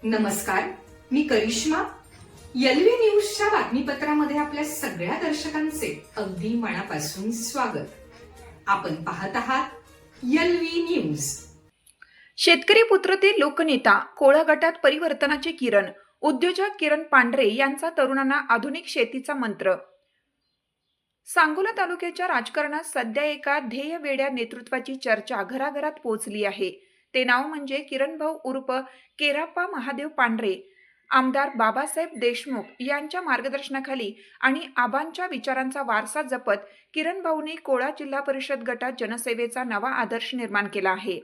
नमस्कार, मी करिश्मा. एलव्ही न्यूजच्या बातमीपत्रामध्ये आपल्या सगळ्या दर्शकांचे अगदी मनापासून स्वागत. आपण पाहत आहात एलव्ही न्यूज. शेतकरी पुत्र ते लोकनेता, कोळा गटात परिवर्तनाचे किरण. उद्योजक किरण पांढरे यांचा तरुणांना आधुनिक शेतीचा मंत्र. सांगोला तालुक्याच्या राजकारणात सध्या एका ध्येयवेड्या नेतृत्वाची चर्चा घराघरात पोहोचली आहे. ते नाव म्हणजे किरण भाऊ उर्फ केराप्पा महादेव पांढरे. आमदार बाबासाहेब देशमुख यांच्या मार्गदर्शनाखाली आणि आबांच्या विचारांचा वारसा जपत किरण भाऊंनी कोळा जिल्हा परिषद गटात जनसेवेचा नवा आदर्श निर्माण केला आहे.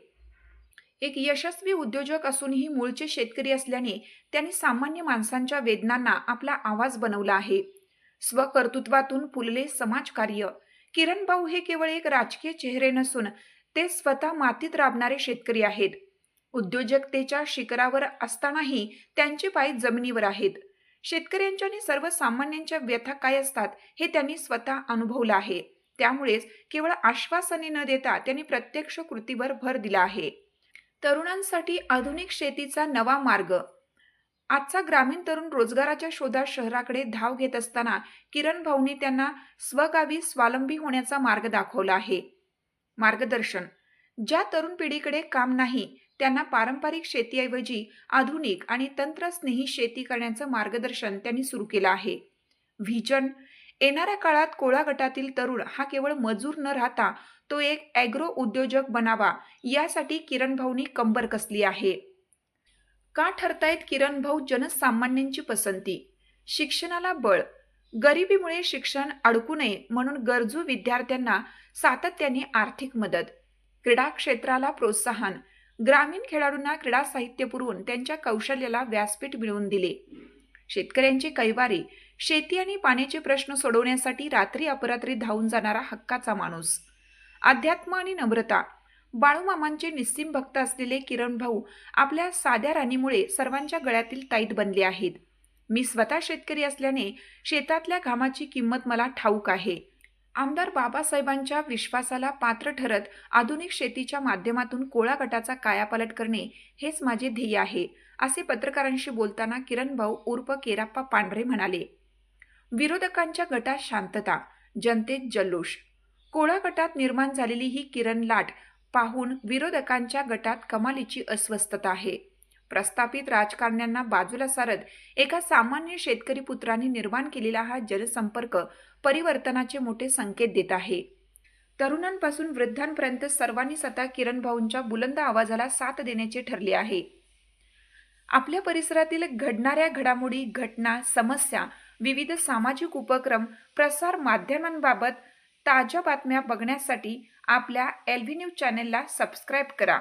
एक यशस्वी उद्योजक असूनही मूळचे शेतकरी असल्याने त्यांनी सामान्य माणसांच्या वेदनांना आपला आवाज बनवला आहे. स्वकर्तृत्वातून फुलले समाजकार्य. किरण भाऊ हे केवळ एक राजकीय चेहरे नसून ते स्वतः मातीत राबणारे शेतकरी आहेत. उद्योजकतेच्या शिखरावर असतानाही त्यांचे पाय जमिनीवर आहेत. शेतकऱ्यांच्या आणि सर्वसामान्यांच्या व्यथा काय असतात हे त्यांनी स्वतः अनुभवलं आहे. त्यामुळेच केवळ आश्वासने न देता त्यांनी प्रत्यक्ष कृतीवर भर दिला आहे. तरुणांसाठी आधुनिक शेतीचा नवा मार्ग. आजचा ग्रामीण तरुण रोजगाराच्या शोधात शहराकडे धाव घेत असताना किरण भाऊंनी त्यांना स्वगावी स्वावलंबी होण्याचा मार्ग दाखवला आहे. मार्गदर्शन. ज्या तरुण पिढीकडे काम नाही त्यांना पारंपरिक शेतीऐवजी आधुनिक आणि तंत्रस्नेही शेती करण्याचं मार्गदर्शन त्यांनी सुरू केलं आहे. व्हिजन. येणाऱ्या काळात कोळा गटातील तरुण हा केवळ मजूर न राहता तो एक ॲग्रो उद्योजक बनावा यासाठी किरण भाऊंनी कंबर कसली आहे. का ठरतायत किरण भाऊ जनसामान्यांची पसंती? शिक्षणाला बळ. गरिबीमुळे शिक्षण अडकू नये म्हणून गरजू विद्यार्थ्यांना सातत्याने आर्थिक मदत. क्रीडा क्षेत्राला प्रोत्साहन. ग्रामीण खेळाडूंना क्रीडा साहित्य पुरवून त्यांच्या कौशल्याला व्यासपीठ मिळवून दिले. शेतकऱ्यांची कैवारी. शेती आणि पाण्याचे प्रश्न सोडवण्यासाठी रात्री अपरात्री धावून जाणारा हक्काचा माणूस. अध्यात्म आणि नम्रता. बाळूमामांचे निस्सीम भक्त असलेले किरण भाऊ आपल्या साध्या राणीमुळे सर्वांच्या गळ्यातील ताईत बनले आहेत. मी स्वतः शेतकरी असल्याने शेतातल्या घामाची किंमत मला ठाऊक आहे. आमदार बाबासाहेबांच्या विश्वासाला पात्र ठरत आधुनिक शेतीच्या माध्यमातून कोळा गटाचा कायापालट करणे हेच माझे ध्येय आहे, असे पत्रकारांशी बोलताना किरण भाऊ उर्फ केराप्पा पांढरे म्हणाले. विरोधकांच्या गटात शांतता, जनतेत जल्लोष. कोळा गटात निर्माण झालेली ही किरण लाट पाहून विरोधकांच्या गटात कमालीची अस्वस्थता आहे. प्रस्थापित राजकारण्यांना बाजूला सारत एका सामान्य शेतकरी पुत्राने निर्माण केलेला हा जनसंपर्क परिवर्तनाचे मोठे संकेत देत आहे. तरुणांपासून वृद्धांपर्यंत सर्वांनीच आता किरण भाऊंच्या बुलंद आवाजाला साथ देण्याचे ठरले आहे. आपल्या परिसरातील घडणाऱ्या घडामोडी, घटना, समस्या, विविध सामाजिक उपक्रम, प्रसार माध्यमांबाबत ताज्या बातम्या बघण्यासाठी आपल्या एलव्ही न्यूज चॅनेलला सबस्क्राईब करा.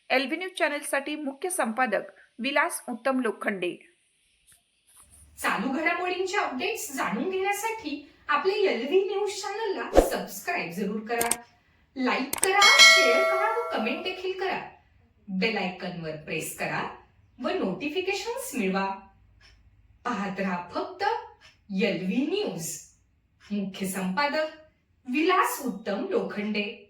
एलव्ही न्यूज चॅनेलसाठी मुख्य संपादक विलास उत्तम लोखंडे. चालू घडामोडींचे अपडेट्स जाणून घेण्यासाठी आपल्या एलव्ही न्यूज चॅनलला सबस्क्राईब जरूर करा. लाईक करा, शेअर करा व कमेंट देखील करा. बेल आयकॉनवर प्रेस करा व नोटिफिकेशन्स मिळवा. पाहत रहा फक्त एलव्ही न्यूज. मुख्य संपादक विलास उत्तम लोखंडे.